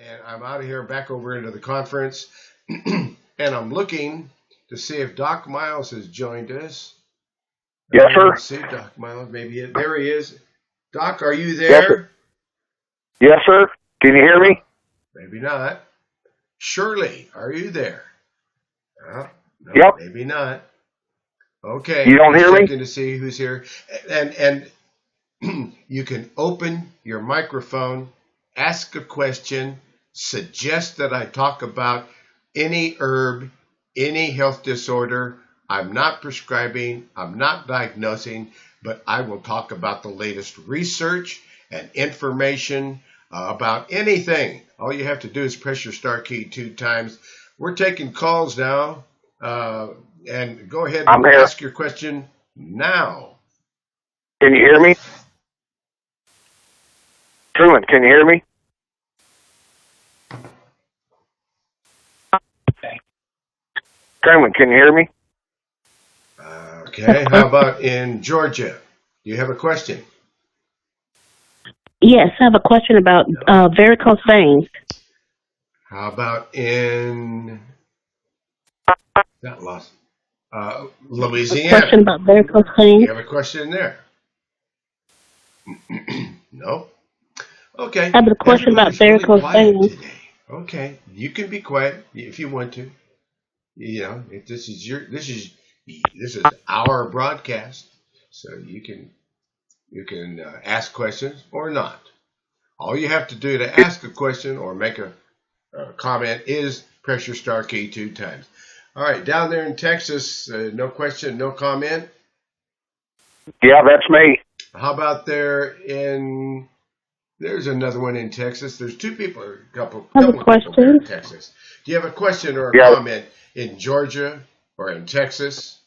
And I'm out of here, back over into the conference, and I'm looking to see if Doc Miles has joined us. Yes, I sir. don't see Doc Miles. Maybe there he is. Doc, are you Yes, sir. there? Yes, sir. Can you hear me? Maybe not. Shirley, are you there? No, Yep. maybe not. Okay. You don't Just hear me? checking to see who's here, and you can open your microphone, ask a question, suggest that I talk about any herb, any health disorder. I'm not prescribing, I'm not diagnosing, but I will talk about the latest research and information about anything. All you have to do is press your star key 2 times. We're taking calls now, and go ahead I'm and here. ask your question now. Can you hear me? Truman, can you hear me? Truman, can you hear me? Okay, how about in Georgia? Do you have a question? Yes, I have a question about varicose veins. How about in that lost Louisiana? Question about varicose Do veins. you have a question there? No? Okay. I have a question about Everybody's really varicose quiet veins. today. Okay. You can be quiet if you want to. You know, if this is our broadcast, so you can ask questions or not. All you have to do to ask a question or make a comment is press your star key 2 times. All right, down there in Texas, no question, no comment. Yeah, that's me. How about there's another one in Texas. There's 2 people, a couple I have a of people there in question. Texas. Do you have a question or a Yeah. comment in Georgia or in Texas?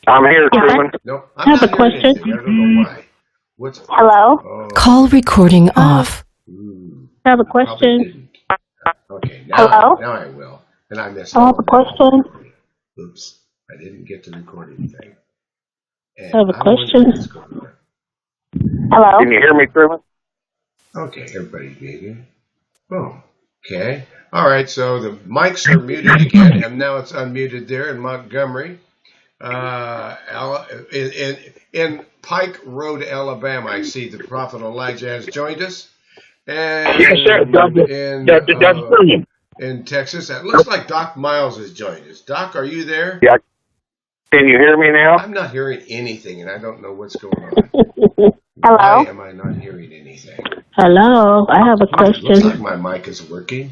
I'm here, Truman. Nope, I I'm have a not hearing question. anything. I don't know why. Hello? Oh, Call recording off. I have a probably question. didn't. Okay, Hello? now I will. And I messed I have all a of that question. up. Oops, I didn't get to record anything. And I have a I'm wondering question. what's going on. Hello? Can you hear me, Truman? Okay, everybody muted. Oh, okay. All right, so the mics are muted again, and now it's unmuted there in Montgomery. In Pike Road, Alabama, I see the Prophet Elijah has joined us. And Yes, sir. in Texas, it looks like Doc Miles has joined us. Doc, are you there? Yeah. Can you hear me now? I'm not hearing anything, and I don't know what's going on. Hello? Why am I not hearing anything? Hello? I have a Looks like question. my mic is working.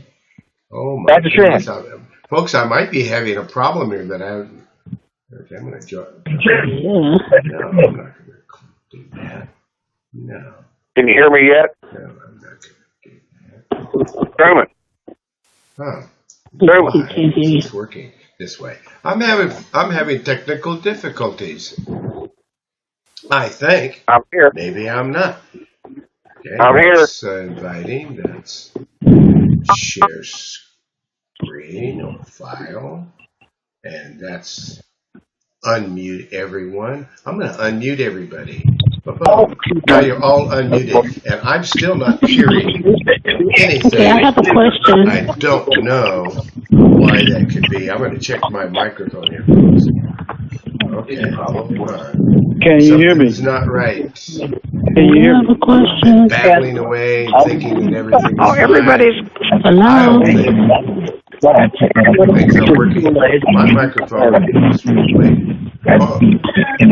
Oh my Dr. Truman. goodness. Folks, I might be having a problem here that okay, I'm going to join. Yeah. No, I'm not going to do that. No, Can you hear me yet? I'm not going to do that. Truman. Huh. Truman. Why is this working this way? I'm having technical difficulties. I think. I'm here. Maybe I'm not. Okay, I'm here. that's inviting. That's share screen or file. And that's unmute everyone. I'm going to unmute everybody. Now you're all unmuted, and I'm still not hearing anything. Okay, I have a question. I don't know why that could be. I'm going to check my microphone here. Okay, hold on. Can you hear me? Something's not right. Can you hear I have me? a question. Battling away, thinking that everything's Oh, everybody's. fine. I Hello? don't think things are working. My microphone is really. Oh,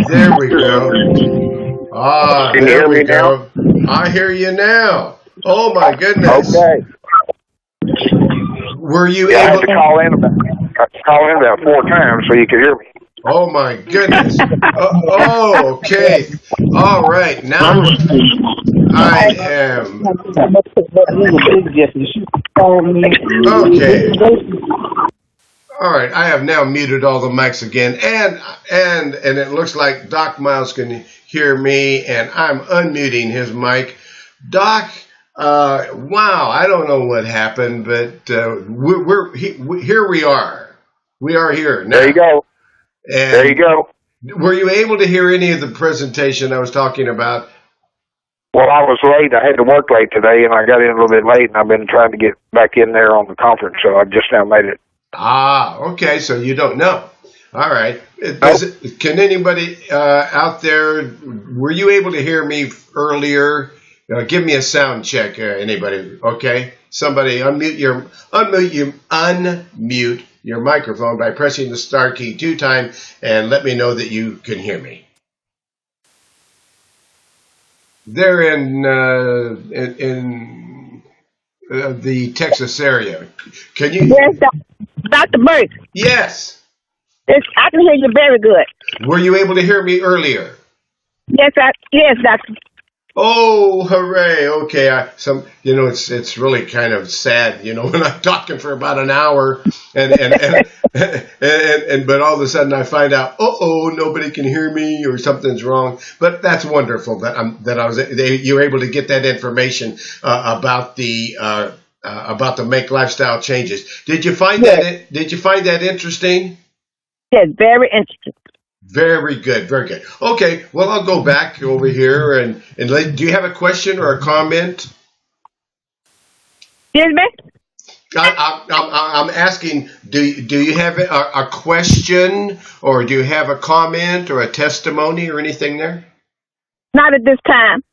there we go. Ah, Can you there hear we me go. I hear you now. Oh my goodness. Okay. Were you Yeah, I had able? to call in about 4 times so you could hear me. Oh my goodness. Oh, okay. All right. Now I am. Okay. All right. I have now muted all the mics again, and it looks like Doc Miles can hear me, and I'm unmuting his mic. Doc, wow, I don't know what happened, but here we are. We are here now. There you go. And There you go. were you able to hear any of the presentation I was talking about? Well, I was late. I had to work late today, and I got in a little bit late, and I've been trying to get back in there on the conference, so I just now made it. Ah, okay. So you don't know. All right. Nope. Can anybody out there? Were you able to hear me earlier? Give me a sound check. Anybody? Okay. Somebody unmute your microphone by pressing the star key 2 times, and let me know that you can hear me. They're in the Texas area. Can you? Yes, Dr. Burke. Yes. I can hear you very good. Were you able to hear me earlier? Yes, Doctor. Oh, hooray! Okay, it's really kind of sad, when I'm talking for about an hour, and but all of a sudden I find out, nobody can hear me or something's wrong. But that's wonderful that you were able to get that information about the Make Lifestyle Changes. Did you find that interesting? Yes, very interesting. Very good, very good. Okay, well, I'll go back over here and do you have a question or a comment? Excuse me? I'm asking, do you have a question or do you have a comment or a testimony or anything there? Not at this time.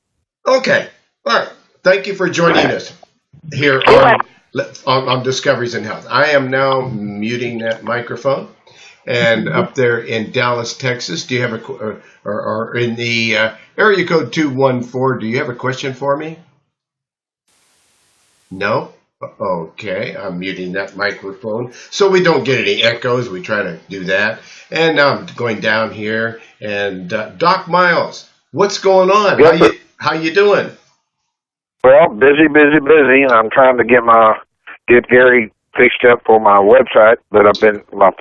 Okay, all right. Thank you for joining us here on Discoveries in Health. I am now muting that microphone. And up there in Dallas, Texas, do you have or in the area code 214, do you have a question for me? No? Okay, I'm muting that microphone so we don't get any echoes. We try to do that. And now I'm going down here. And Doc Miles, what's going on? Yes, How you doing? Well, busy, and I'm trying to get Gary fixed up for my website, but my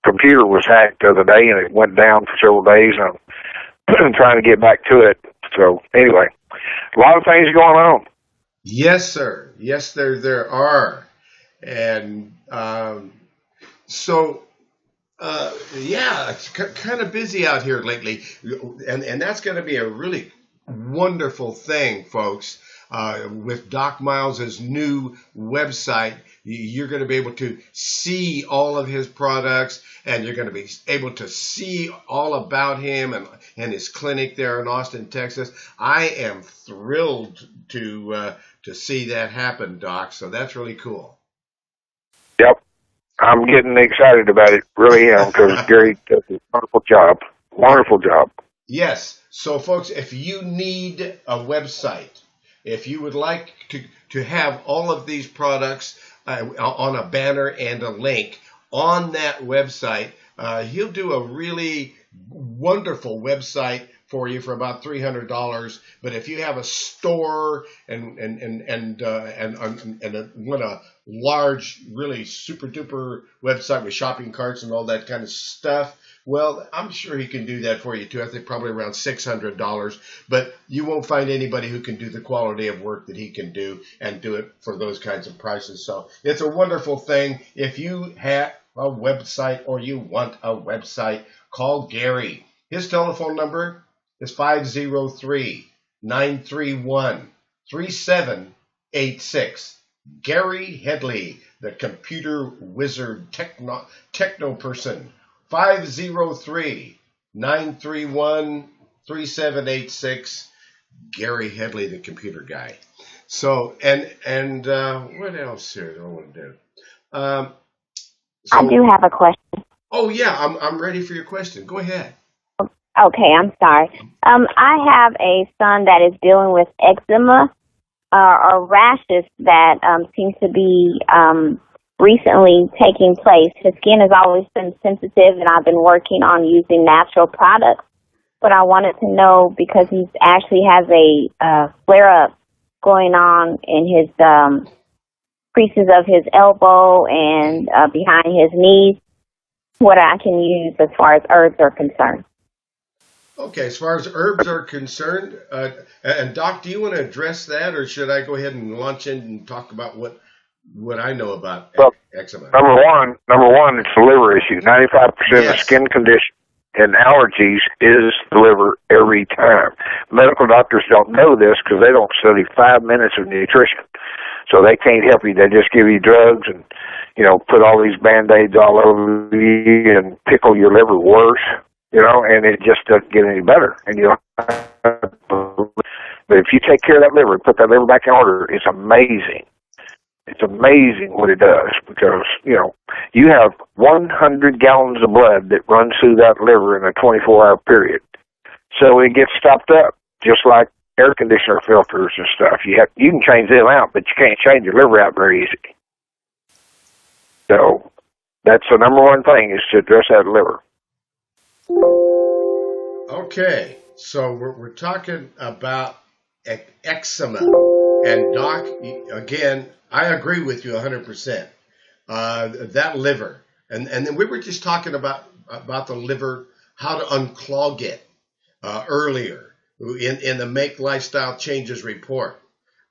computer was hacked the other day, and it went down for several days, and I'm trying to get back to it. So, anyway, a lot of things going on. Yes, sir. Yes, there are. And it's kind of busy out here lately. And that's going to be a really wonderful thing, folks. With Doc Miles's new website, you're going to be able to see all of his products, and you're going to be able to see all about him and his clinic there in Austin, Texas. I am thrilled to see that happen, Doc. So that's really cool. Yep, I'm getting excited about it. Really am, because Gary does a wonderful job. Wonderful job. Yes. So, folks, if you need a website, if you would like to have all of these products on a banner and a link on that website, he'll do a really wonderful website for you for about $300. But if you have a store and want a large, really super duper website with shopping carts and all that kind of stuff, well, I'm sure he can do that for you too. I think probably around $600, but you won't find anybody who can do the quality of work that he can do and do it for those kinds of prices. So it's a wonderful thing. If you have a website or you want a website, call Gary. His telephone number is 503-931-3786. Gary Headley, the computer wizard techno person. 503-931-3786. Gary Headley, the computer guy. So, and what else here do I want to do? I do have a question. Oh yeah, I'm ready for your question. Go ahead. Okay, I'm sorry. I have a son that is dealing with eczema or rashes that seem to be recently taking place. His skin has always been sensitive, and I've been working on using natural products. But I wanted to know, because he actually has a flare-up going on in his creases of his elbow and behind his knees, what I can use as far as herbs are concerned. Okay, as far as herbs are concerned, and Doc, do you want to address that, or should I go ahead and launch in and talk about what I know about eczema? Number one, it's a liver issue. 95% of skin condition and allergies is the liver every time. Medical doctors don't know this because they don't study 5 minutes of nutrition. So they can't help you. They just give you drugs and, put all these Band-Aids all over you and pickle your liver worse, and it just doesn't get any better. And but if you take care of that liver and put that liver back in order, it's amazing. It's amazing what it does because, you have 100 gallons of blood that runs through that liver in a 24-hour period. So it gets stopped up, just like air conditioner filters and stuff. You can change them out, but you can't change your liver out very easy. So that's the number one thing is to address that liver. Okay, so we're talking about eczema. And Doc, again, I agree with you 100%. That liver, and then we were just talking about the liver, how to unclog it earlier in the Make Lifestyle Changes report,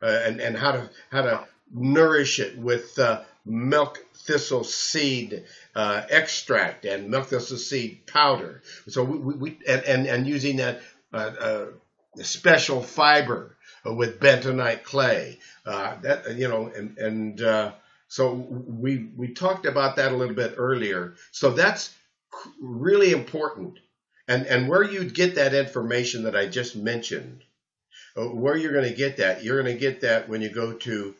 and how to nourish it with milk thistle seed extract and milk thistle seed powder. So we using that special fiber with bentonite clay. So we talked about that a little bit earlier. So that's really important. And where you'd get that information that I just mentioned, where you're going to get that, you're going to get that when you go to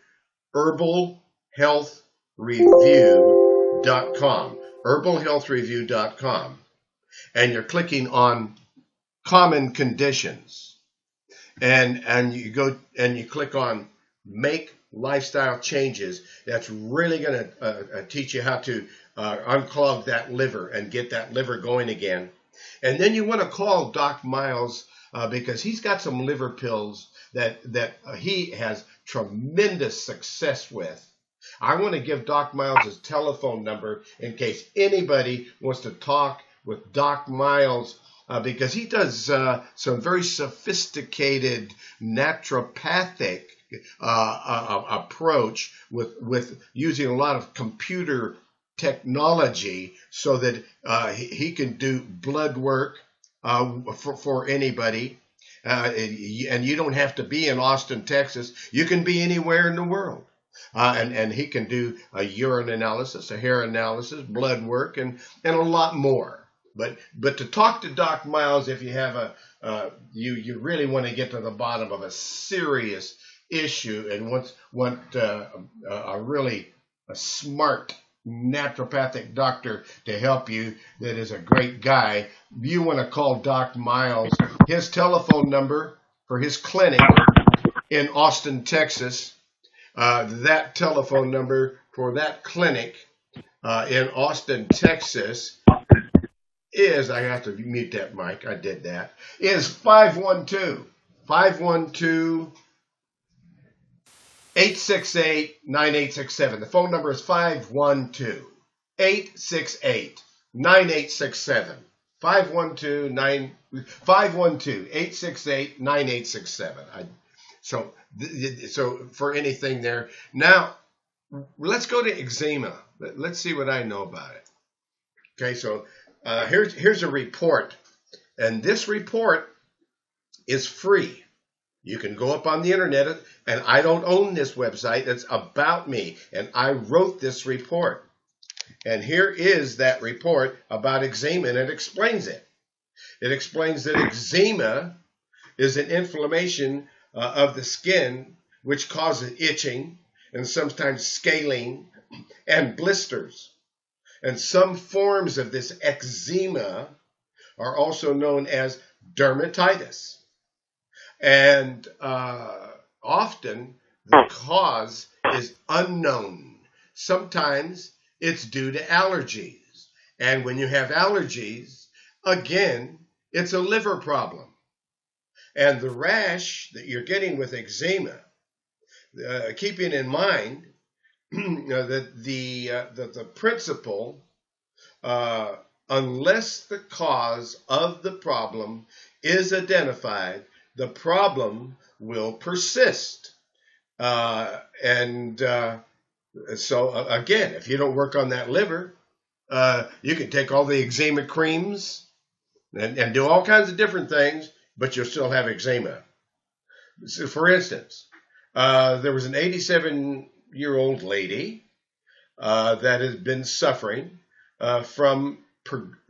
herbalhealthreview.com, herbalhealthreview.com, and you're clicking on common conditions. And you go and you click on Make Lifestyle Changes. That's really going to teach you how to unclog that liver and get that liver going again. And then you want to call Doc Miles because he's got some liver pills that he has tremendous success with. I want to give Doc Miles his telephone number in case anybody wants to talk with Doc Miles. Because he does some very sophisticated naturopathic approach with using a lot of computer technology so that he can do blood work for anybody. And you don't have to be in Austin, Texas. You can be anywhere in the world. And he can do a urine analysis, a hair analysis, blood work, and a lot more. But to talk to Doc Miles, if you have you really want to get to the bottom of a serious issue and want a really smart naturopathic doctor to help you that is a great guy, you want to call Doc Miles. His telephone number for his clinic in Austin, Texas, that telephone number for that clinic in Austin, Texas is, I have to mute that mic, I did that, is 512-868-9867. The phone number is 512-868-9867. 512-868-9867. So for anything there. Now, let's go to eczema. Let's see what I know about it. Okay, so here's a report, and this report is free. You can go up on the internet, and I don't own this website. It's about me, and I wrote this report. And here is that report about eczema, and it explains it. It explains that eczema is an inflammation of the skin which causes itching and sometimes scaling and blisters. And some forms of this eczema are also known as dermatitis. And often the cause is unknown. Sometimes it's due to allergies. And when you have allergies, again, it's a liver problem. And the rash that you're getting with eczema, keeping in mind that the principle, unless the cause of the problem is identified, the problem will persist. So again, if you don't work on that liver, you can take all the eczema creams and do all kinds of different things, but you'll still have eczema. So for instance, there was an 87-year-old lady that has been suffering from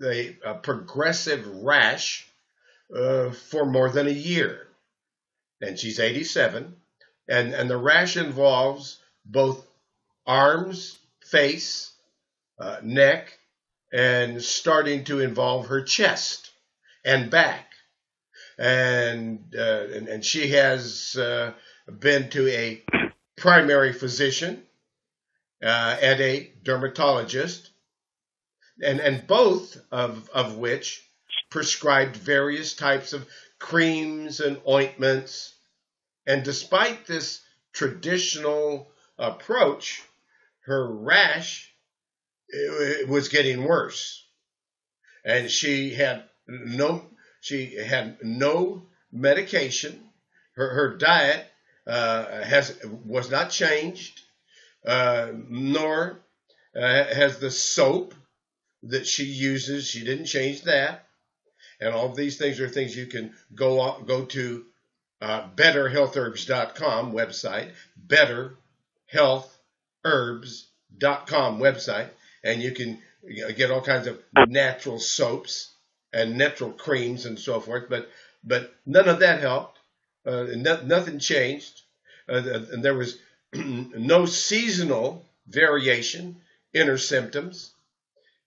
a progressive rash for more than a year. And she's 87, and the rash involves both arms, face, neck, and starting to involve her chest and back. And she has been to a primary physician and a dermatologist, and both of which prescribed various types of creams and ointments. And despite this traditional approach, her rash it was getting worse, and she had no medication. Her diet was not changed, nor has the soap that she uses. She didn't change that. And all of these things are things you can go to betterhealthherbs.com website, betterhealthherbs.com website, and you can get all kinds of natural soaps and natural creams and so forth. But none of that helped. Nothing changed. And there was no seasonal variation in her symptoms.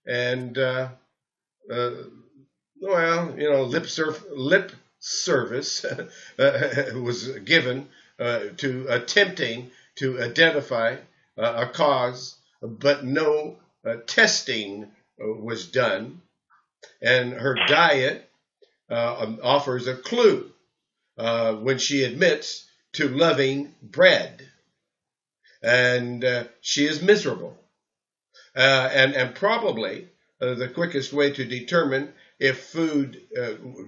And lip service was given to attempting to identify a cause, but no testing was done. And her diet offers a clue when she admits to loving bread. And she is miserable. And probably the quickest way to determine if food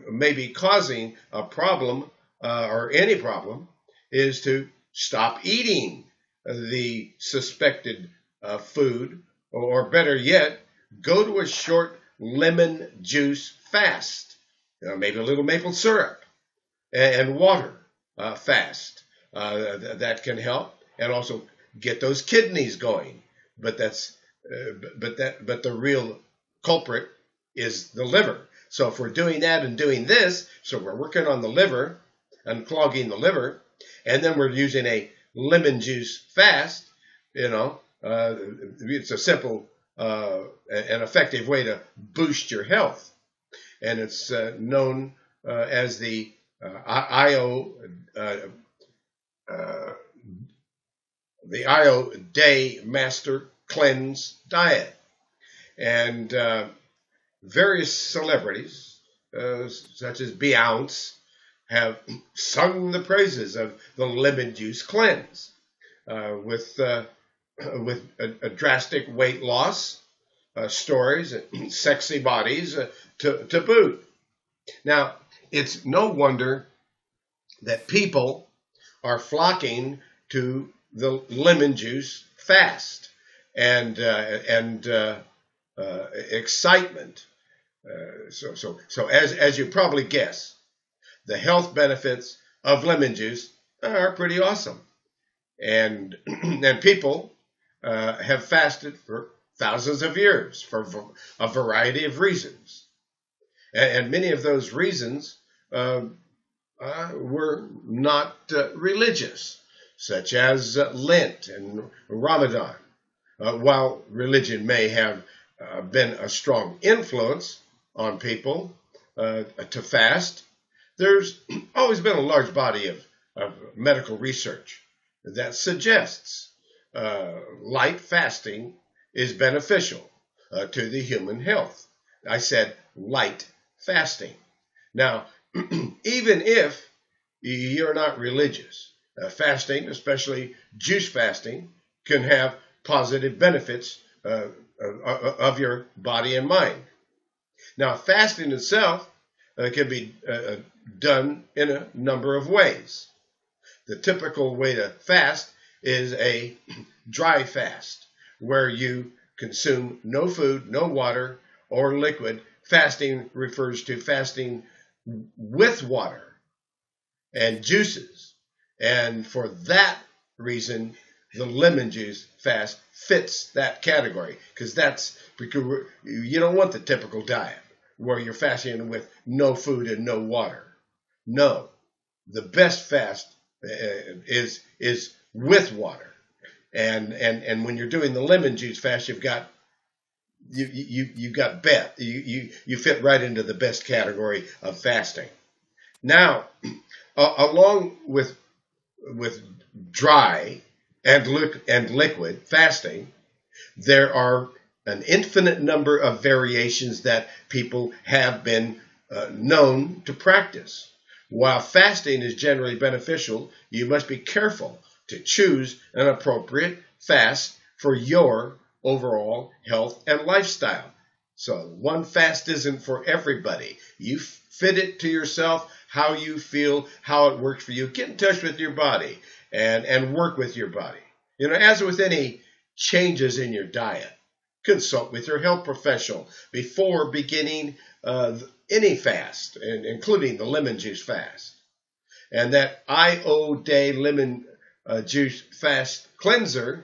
may be causing a problem or any problem is to stop eating the suspected food, or better yet, go to a short lemon juice fast, maybe a little maple syrup and water fast. That can help, and also get those kidneys going. But the real culprit is the liver. So if we're doing that and doing this, so we're working on the liver, unclogging the liver, and then we're using a lemon juice fast, it's a simple and effective way to boost your health. And it's known as the IO Day Master Cleanse Diet. And various celebrities, such as Beyonce, have sung the praises of the lemon juice cleanse with a drastic weight loss stories and sexy bodies to boot. Now, it's no wonder that people are flocking to the lemon juice fast and excitement. So as you probably guess, the health benefits of lemon juice are pretty awesome, and people have fasted for thousands of years for a variety of reasons, and many of those reasons were not religious, such as Lent and Ramadan. While religion may have been a strong influence on people to fast, there's always been a large body of medical research that suggests light fasting is beneficial to the human health. I said light fasting. Now, even if you're not religious, fasting, especially juice fasting, can have positive benefits of your body and mind. Now, fasting itself can be done in a number of ways. The typical way to fast is a dry fast, where you consume no food, no water, or liquid fasting refers to fasting with water and juices. And for that reason, the lemon juice fast fits that category, because you don't want the typical diet where you're fasting with no food and no water. No, the best fast is with water. And when you're doing the lemon juice fast, you fit right into the best category of fasting. Now, along with dry and liquid fasting, there are an infinite number of variations that people have been known to practice. While fasting is generally beneficial, you must be careful to choose an appropriate fast for your overall health and lifestyle. So one fast isn't for everybody. You fit it to yourself, how you feel, how it works for you. Get in touch with your body and work with your body. As with any changes in your diet, consult with your health professional before beginning any fast, including the lemon juice fast. And that IO Day lemon juice fast cleanser,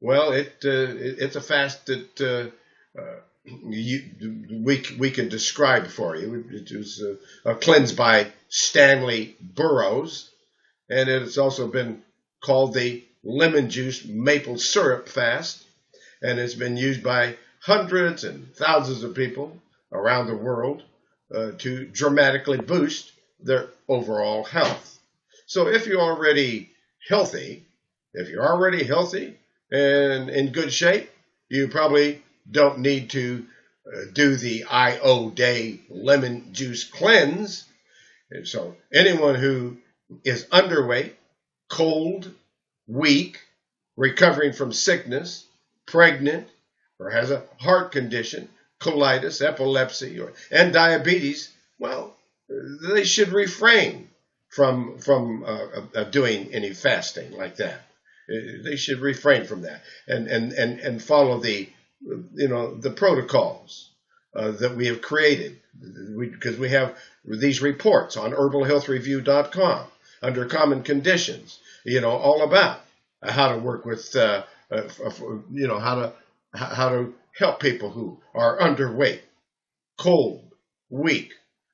well, it's a fast that we can describe for you. It was cleansed by Stanley Burroughs, and it's also been called the lemon juice maple syrup fast, and it's been used by hundreds and thousands of people around the world to dramatically boost their overall health. So if you're already healthy and in good shape, you probably don't need to do the IO Day lemon juice cleanse. And so anyone who is underweight, cold, weak, recovering from sickness, pregnant, or has a heart condition, colitis, epilepsy, and diabetes, well, they should refrain from doing any fasting like that. They should refrain from that and follow the protocols that we have created, because we have these reports on herbalhealthreview.com under common conditions, all about how to work with, how to help people who are underweight, cold, weak,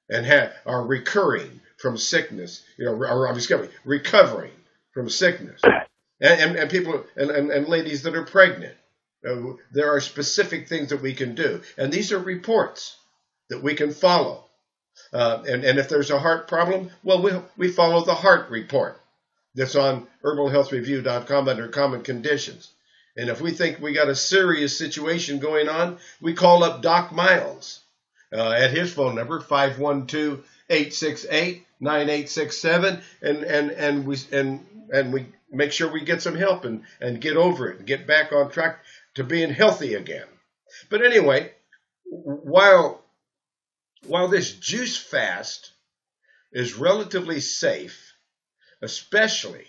and are recurring from sickness, recovering from sickness, and people and ladies that are pregnant. There are specific things that we can do, and these are reports that we can follow. And if there's a heart problem, well, we follow the heart report that's on herbalhealthreview.com under common conditions. And if we think we got a serious situation going on, we call up Doc Miles at his phone number, 512-868-9867, and we make sure we get some help and get over it and get back on track to being healthy again. But anyway, while this juice fast is relatively safe, especially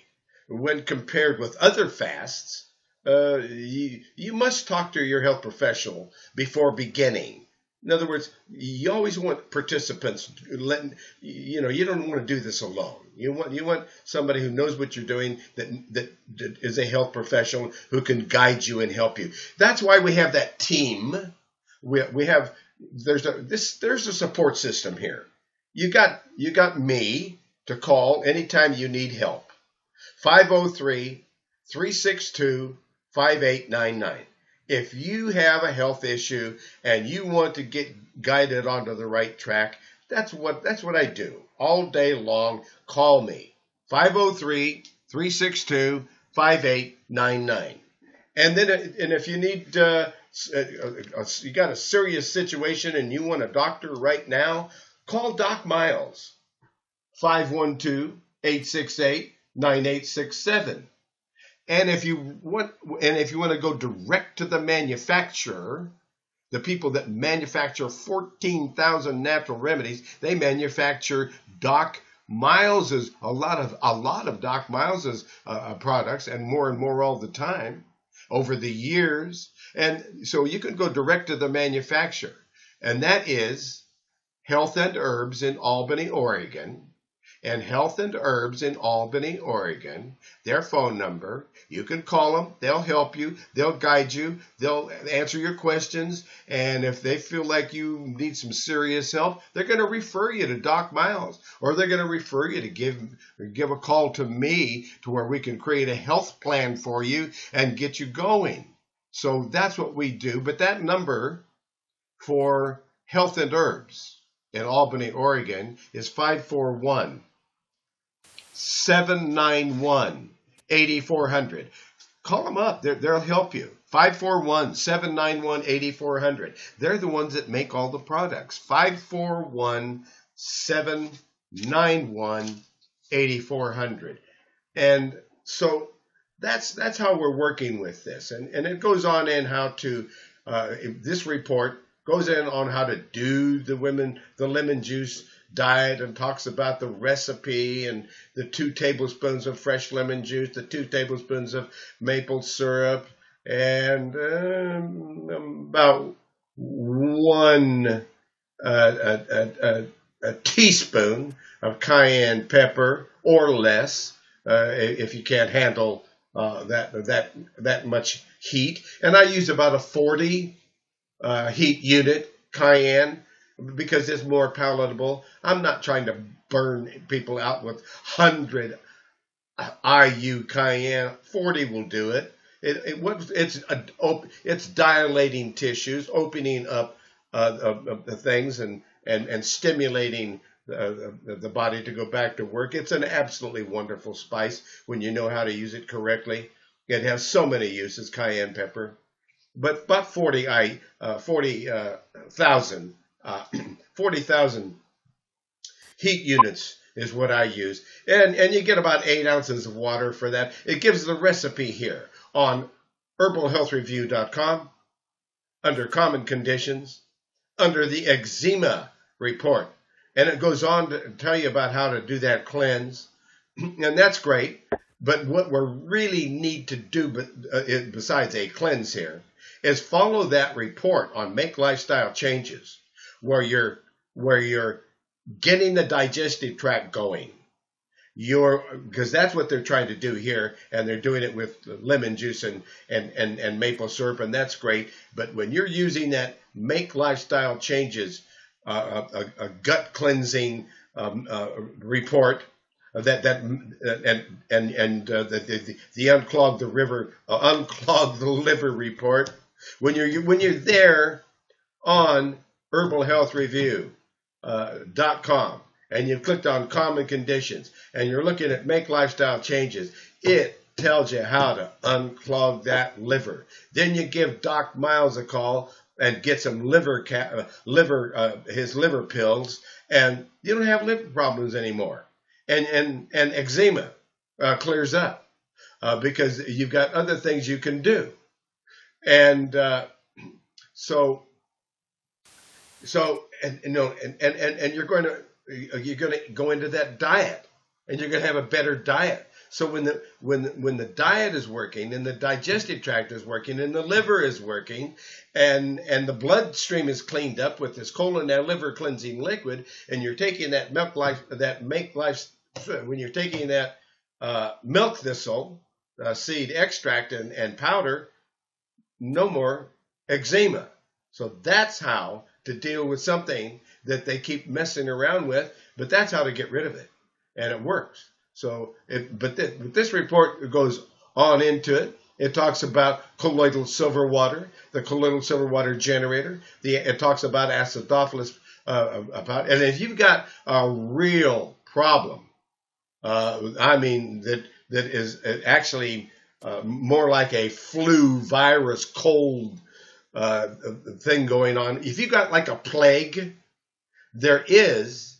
when compared with other fasts, you must talk to your health professional before beginning. In other words, you always want participants. You don't want to do this alone. You want somebody who knows what you're doing, that is a health professional who can guide you and help you. That's why we have that team. There's a support system here. You got me to call anytime you need help. 503-362-5899. If you have a health issue and you want to get guided onto the right track, that's what I do. All day long, call me. 503-362-5899. And if you need you got a serious situation and you want a doctor right now, call Doc Miles. 512-868-9867. And if you want to go direct to the manufacturer, the people that manufacture 14,000 natural remedies, they manufacture Doc Miles's a lot of Doc Miles's products, and more all the time over the years. And so you can go direct to the manufacturer. and that is Health and Herbs in Albany, Oregon. And Health and Herbs in Albany, Oregon, their phone number. You can call them. They'll help you. They'll guide you. They'll answer your questions. And if they feel like you need some serious help, they're going to refer you to Doc Miles, or they're going to refer you to give a call to me to where we can create a health plan for you and get you going. So that's what we do. But that number for Health and Herbs in Albany, Oregon is 541-791-8400. Call them up. They'll help you. 541-791-8400. They're the ones that make all the products. 541-791-8400. And so that's how we're working with this. And it goes on in how to, this report goes in on how to do the lemon juice diet and talks about the recipe and the 2 tablespoons of fresh lemon juice, the 2 tablespoons of maple syrup, and about one a teaspoon of cayenne pepper or less if you can't handle that much heat. And I use about a 40 heat unit cayenne because it's more palatable. I'm not trying to burn people out with 100 IU cayenne. 40 will do it. It's dilating tissues, opening up the things and stimulating the body to go back to work. It's an absolutely wonderful spice when you know how to use it correctly. It has so many uses, cayenne pepper. But about 40,000 heat units is what I use. And you get about 8 ounces of water for that. It gives the recipe here on herbalhealthreview.com under Common Conditions, under the Eczema Report. And it goes on to tell you about how to do that cleanse. And that's great. But what we really need to do, besides a cleanse here, is follow that report on Make Lifestyle Changes, where you're getting the digestive tract going. Because that's what they're trying to do here, and they're doing it with lemon juice and maple syrup, and that's great. But when you're using that Make Lifestyle Changes, a gut cleansing report, the unclog the liver report. When you're there on herbalhealthreview.com and you've clicked on Common Conditions and you're looking at Make Lifestyle Changes, it tells you how to unclog that liver. Then you give Doc Miles a call and get some his liver pills, and you don't have liver problems anymore. And eczema clears up because you've got other things you can do. And so you're going to go into that diet, and you're going to have a better diet. So when the diet is working, and the digestive tract is working, and the liver is working, and the bloodstream is cleaned up with this colon and liver cleansing liquid, and you're taking that when you're taking that milk thistle seed extract and powder, no more eczema. So that's how to deal with something that they keep messing around with, but that's how to get rid of it, and it works. So, this report goes on into it. It talks about colloidal silver water, the colloidal silver water generator. It talks about acidophilus, and if you've got a real problem, that is actually more like a flu virus cold thing going on. If you've got like a plague, there is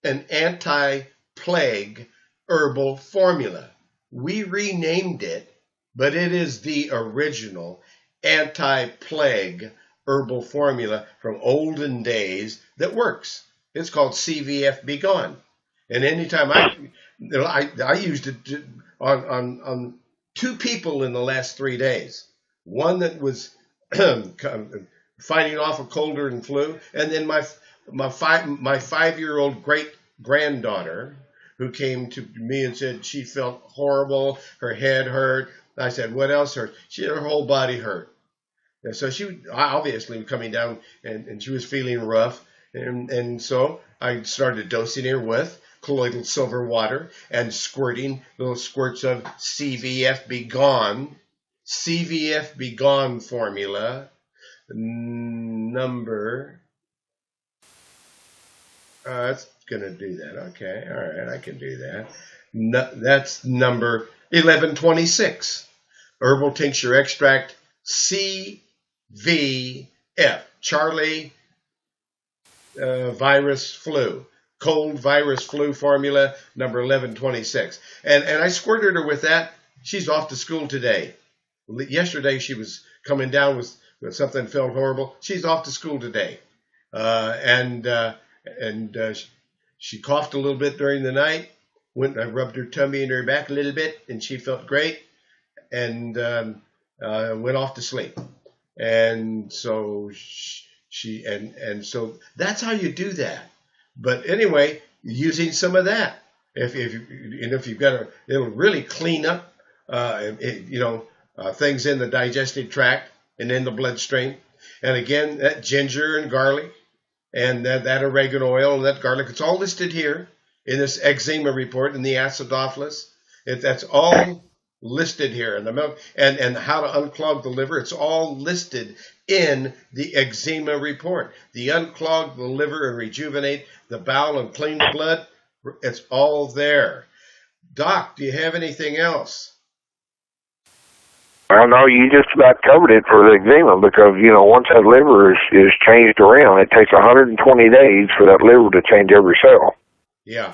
an anti-plague herbal formula. We renamed it, but it is the original anti-plague herbal formula from olden days that works. It's called CVF Be Gone. And anytime I used it on 2 people in the last 3 days. One that was fighting off a cold and flu. And then my 5-year-old great granddaughter, who came to me and said she felt horrible, her head hurt. I said, what else hurt? Her whole body hurt. And so she obviously coming down, and she was feeling rough. And so I started dosing her with colloidal silver water and squirting little squirts of CVF Be Gone formula number. It's going to do that. Okay. All right. I can do that. No, that's number 1126. Herbal tincture extract CVF. Charlie virus flu. Cold virus flu formula number 1126. And I squirted her with that. She's off to school today. Yesterday she was coming down with something, felt horrible. She's off to school today. She coughed a little bit during the night. I rubbed her tummy and her back a little bit, and she felt great, and went off to sleep. And so so that's how you do that. But anyway, using some of that, if you've got it'll really clean up, things in the digestive tract and in the bloodstream. And again, that ginger and garlic, and that oregano oil and that garlic, it's all listed here in this eczema report in the acidophilus. That's all listed here in the milk, and how to unclog the liver. It's all listed in the eczema report. The unclog the liver and rejuvenate the bowel and clean the blood. It's all there. Doc, do you have anything else? Well, no, you just about covered it for the eczema because, once that liver is changed around, it takes 120 days for that liver to change every cell. Yeah.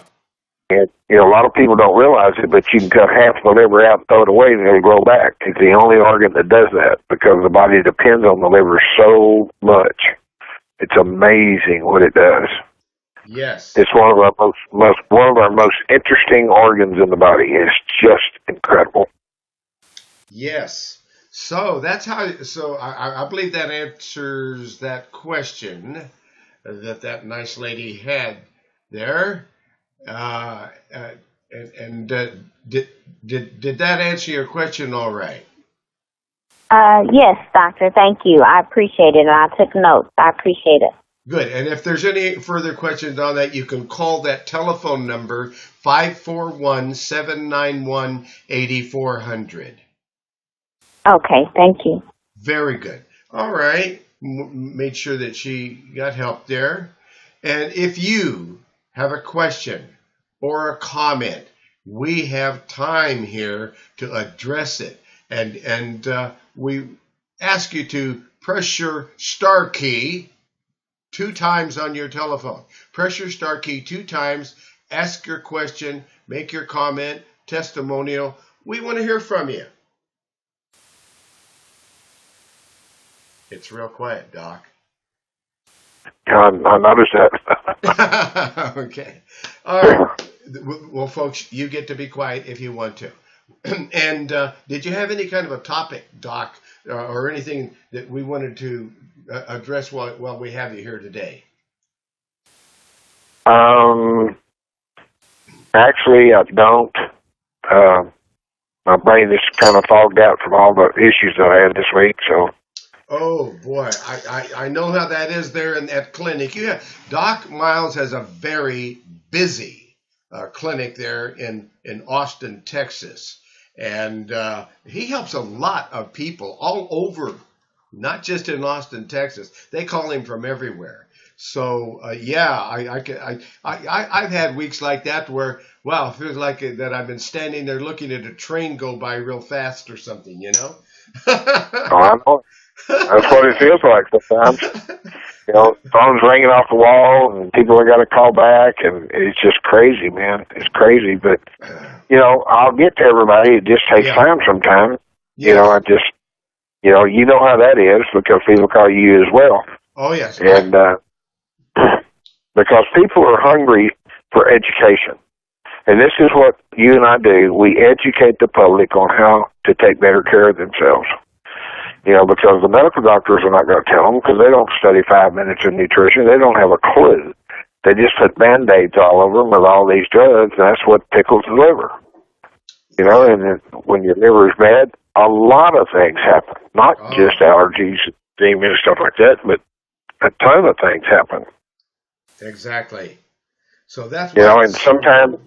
And, a lot of people don't realize it, but you can cut half the liver out and throw it away and it'll grow back. It's the only organ that does that because the body depends on the liver so much. It's amazing what it does. Yes. It's one of our most interesting organs in the body. It's just incredible. Yes. So that's how. So I believe that answers that question that nice lady had there. Did that answer your question all right? Yes, doctor. Thank you. I appreciate it. I took notes. I appreciate it. Good. And if there's any further questions on that, you can call that telephone number 541-791-8400. Okay. Thank you. Very good. All right. Made sure that she got help there. And if you have a question or a comment, we have time here to address it. And we ask you to press your star key 2 times on your telephone. Press your star key 2 times. Ask your question. Make your comment, testimonial. We want to hear from you. It's real quiet, Doc. I noticed that. Okay. All right. Well, folks, you get to be quiet if you want to. And did you have any kind of a topic, Doc, or anything that we wanted to address while we have you here today? Actually, I don't. My brain is kind of fogged out from all the issues that I had this week, so. Oh, boy. I know how that is there in that clinic. Doc Miles has a very busy clinic there in Austin, Texas. And he helps a lot of people all over, not just in Austin, Texas. They call him from everywhere. So, I've had weeks like that where, wow, it feels like that I've been standing there looking at a train go by real fast or something, Oh, I know. That's what it feels like sometimes. Phones ringing off the wall and people have got to call back, and it's just crazy, man. It's crazy, but, I'll get to everybody. It just takes time sometimes. Yes. You know how that is because people call you as well. Oh, yes. And because people are hungry for education. And this is what you and I do. We educate the public on how to take better care of themselves. because the medical doctors are not going to tell them because they don't study 5 minutes of nutrition. They don't have a clue. They just put Band-Aids all over them with all these drugs, and that's what pickles the liver. And then when your liver is bad, a lot of things happen. Not just allergies, edema, and stuff like that, but a ton of things happen. Exactly. So that's and sometimes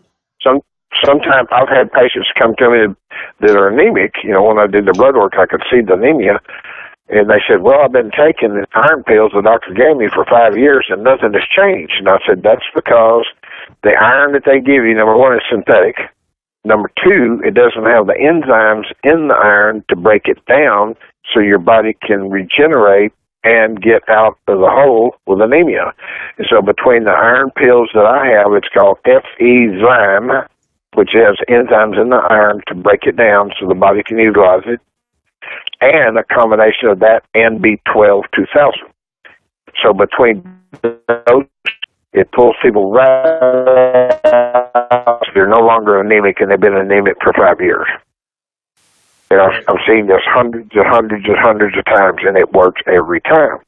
I've had patients come to me that are anemic. When I did the blood work, I could see the anemia, and they said, "Well, I've been taking the iron pills the doctor gave me for 5 years, and nothing has changed." And I said, "That's because the iron that they give you, number one, is synthetic. Number two, it doesn't have the enzymes in the iron to break it down so your body can regenerate and get out of the hole with anemia. And so between the iron pills that I have, it's called FE-Zyme, which has enzymes in the iron to break it down so the body can utilize it, and a combination of that and B12 2000. So between those, it pulls people right out. They're no longer anemic, and they've been anemic for 5 years. I've seen this hundreds and hundreds and hundreds of times, and it works every time.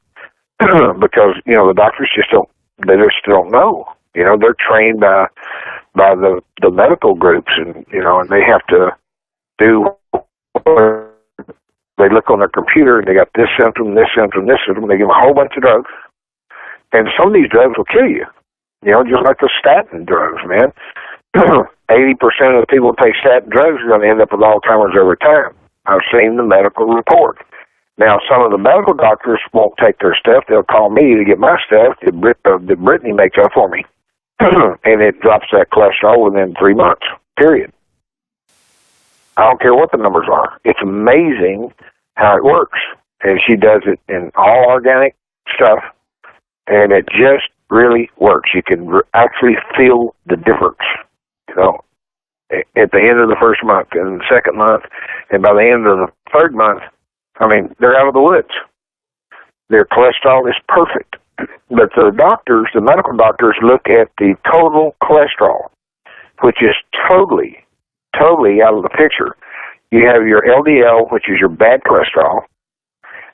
Because, the doctors just don't know. They're trained by the medical groups, and they have to do, they look on their computer, and they got this symptom, this symptom, this symptom, they give them a whole bunch of drugs. And some of these drugs will kill you, just like the statin drugs, man. 80% of the people who take statin drugs are going to end up with Alzheimer's over time. I've seen the medical report. Now, some of the medical doctors won't take their stuff. They'll call me to get my stuff that Brittany makes up for me. And it drops that cholesterol within 3 months, period. I don't care what the numbers are. It's amazing how it works. And she does it in all organic stuff, and it just really works. You can actually feel the difference, at the end of the first month and the second month, and by the end of the third month, they're out of the woods. Their cholesterol is perfect. But the medical doctors look at the total cholesterol, which is totally out of the picture. You have your LDL, which is your bad cholesterol.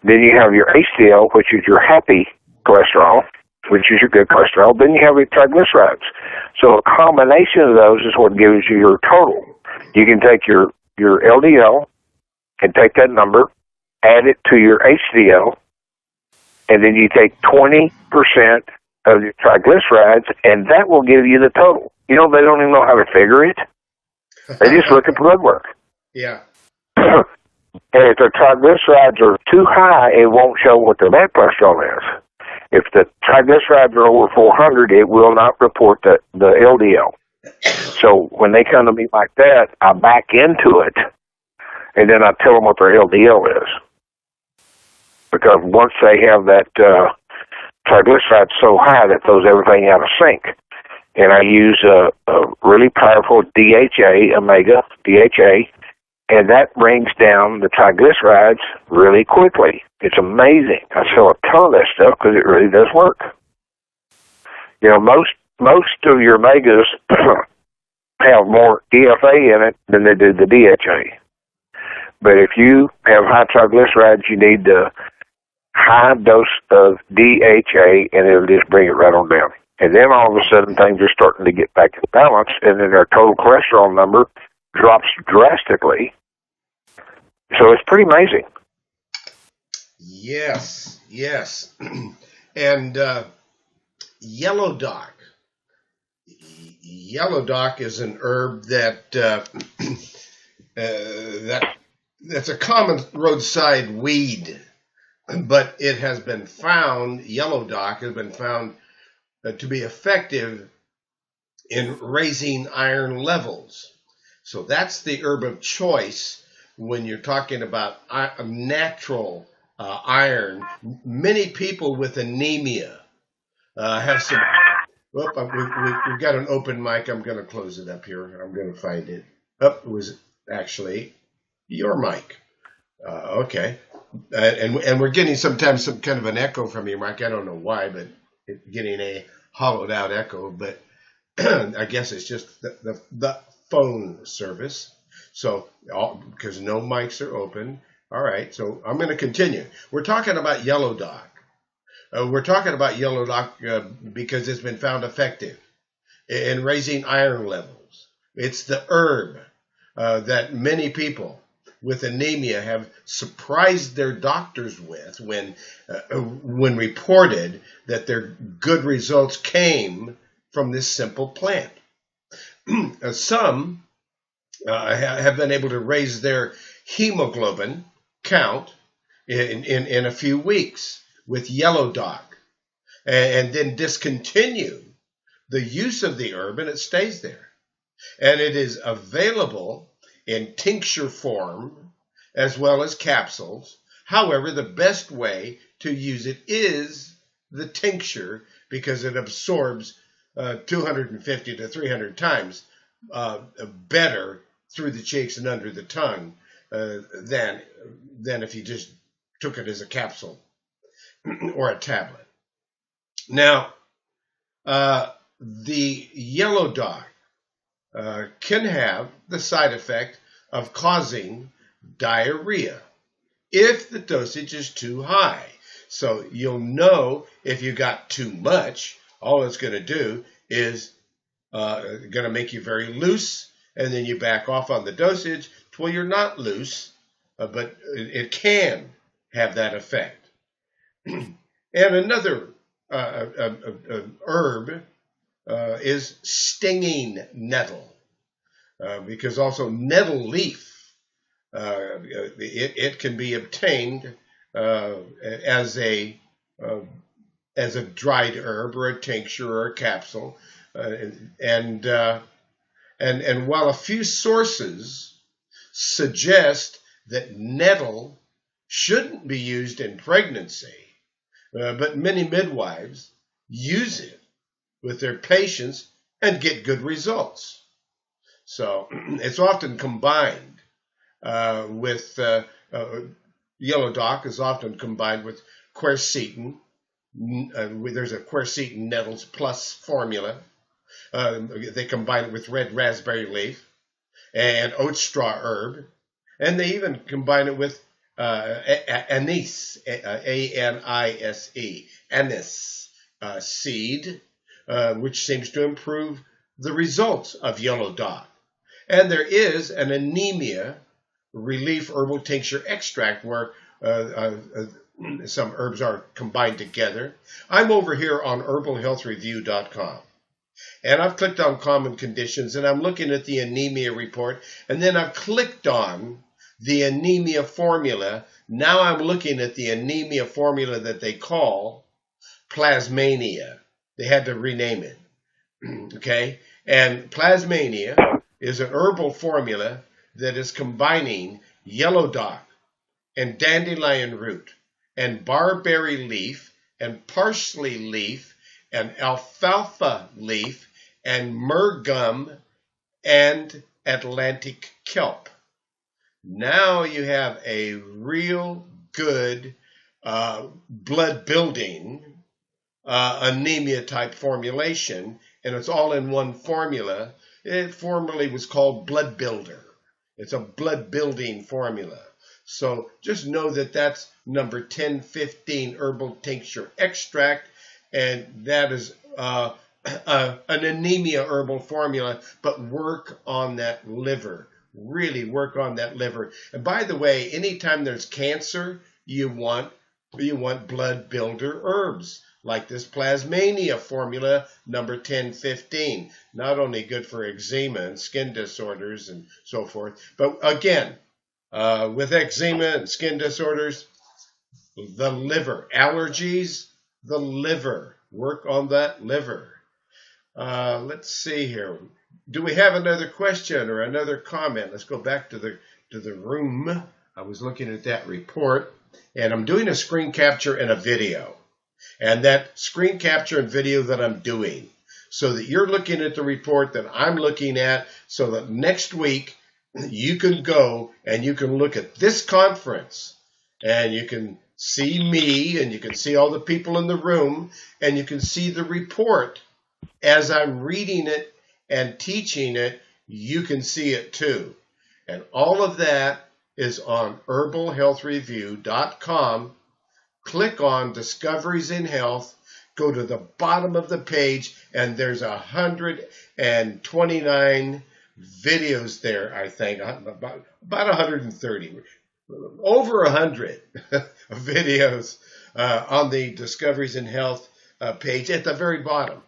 Then you have your HDL, which is your happy cholesterol, which is your good cholesterol. Then you have your triglycerides. So a combination of those is what gives you your total. You can take your LDL and take that number, add it to your HDL, and then you take 20% of your triglycerides, and that will give you the total. They don't even know how to figure it. They just look at blood work. Yeah. And if the triglycerides are too high, it won't show what the bad cholesterol is. If the triglycerides are over 400, it will not report the LDL. So when they come to me like that, I back into it, and then I tell them what their LDL is. Because once they have that triglyceride so high, that throws everything out of sync. And I use a really powerful DHA, omega DHA, and that brings down the triglycerides really quickly. It's amazing. I sell a ton of that stuff because it really does work. Most of your omegas have more EFA in it than they do the DHA. But if you have high triglycerides, you need the high dose of DHA, and it'll just bring it right on down. And then all of a sudden, things are starting to get back in balance, and then their total cholesterol number drops drastically. So it's pretty amazing. Yes. And yellow dock. Yellow dock is an herb that's a common roadside weed, but it has been found, yellow dock has been found to be effective in raising iron levels. So that's the herb of choice when you're talking about natural iron. Many people with anemia have some. We've got an open mic. I'm going to close it up here. I'm going to find it. It was actually your mic. Okay. And we're getting sometimes some kind of an echo from your mic. I don't know why, but it's getting a hollowed out echo. But I guess it's just the phone service. So because no mics are open, All right, so I'm going to continue. We're talking about yellow dock. We're talking about yellow dock because it's been found effective in raising iron levels. It's the herb that many people with anemia have surprised their doctors with when reported that their good results came from this simple plant. Some have been able to raise their hemoglobin count in a few weeks with yellow dock and then discontinue the use of the herb, and it stays there. And it is available in tincture form as well as capsules. However, the best way to use it is the tincture because it absorbs 250 to 300 times better through the cheeks and under the tongue than if you just took it as a capsule or a tablet. Now, the yellow dock can have the side effect of causing diarrhea if the dosage is too high. So you'll know if you got too much, all it's going to do is going to make you very loose, and then you back off on the dosage till you're not loose, but it can have that effect. And another herb is stinging nettle, because also nettle leaf, it can be obtained as a dried herb or a tincture or a capsule, and while a few sources suggest that nettle shouldn't be used in pregnancy, but many midwives use it with their patients and get good results. So it's often combined with yellow dock is often combined with quercetin. There's a quercetin nettles plus formula. They combine it with red raspberry leaf and oat straw herb, and they even combine it with anise, A-N-I-S-E, anise seed, which seems to improve the results of yellow dock. And there is an anemia relief herbal tincture extract where some herbs are combined together. I'm over here on herbalhealthreview.com. And I've clicked on common conditions, and I'm looking at the anemia report, and then I've clicked on the anemia formula. Now I'm looking at the anemia formula that they call plasmania. They had to rename it. Okay? And plasmania is an herbal formula that is combining yellow dock and dandelion root and barberry leaf and parsley leaf and alfalfa leaf and myrrh gum and Atlantic kelp. Now you have a real good blood building anemia type formulation, and it's all in one formula. It formerly was called Blood Builder. It's a blood building formula. So just know that that's number 1015 herbal tincture extract, and that is an anemia herbal formula, but work on that liver. Really work on that liver. And by the way, anytime there's cancer, you want blood builder herbs like this plasmania formula number 1015. Not only good for eczema and skin disorders and so forth, but again, with eczema and skin disorders, the liver, allergies, the liver, work on that liver. Let's see here. Do we have another question or another comment? Let's go back to the room. I was looking at that report, and I'm doing a screen capture and a video. And that screen capture and video that I'm doing, so that you're looking at the report that I'm looking at, so that next week you can go and you can look at this conference, and you can see me, and you can see all the people in the room, and you can see the report as I'm reading it and teaching it. You can see it too. And all of that is on herbalhealthreview.com. Click on Discoveries in Health, go to the bottom of the page, and there's 129 videos there, I think, about 130, over 100 videos on the Discoveries in Health page at the very bottom.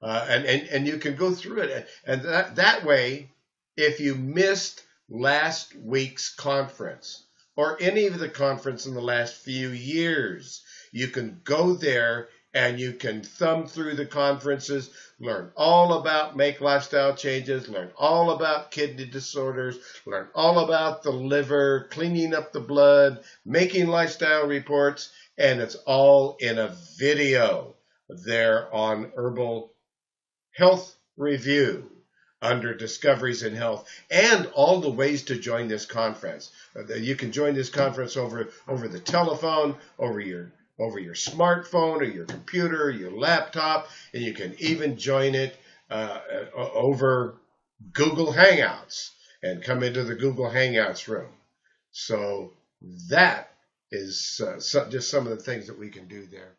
And you can go through it. And that way, if you missed last week's conference or any of the conference in the last few years, you can go there and you can thumb through the conferences, learn all about make lifestyle changes, learn all about kidney disorders, learn all about the liver, cleaning up the blood, making lifestyle reports, and it's all in a video there on Herbal Health Review under Discoveries in Health, and all the ways to join this conference. You can join this conference over the telephone, over your smartphone or your computer, or your laptop, and you can even join it over Google Hangouts and come into the Google Hangouts room. So that is just some of the things that we can do there.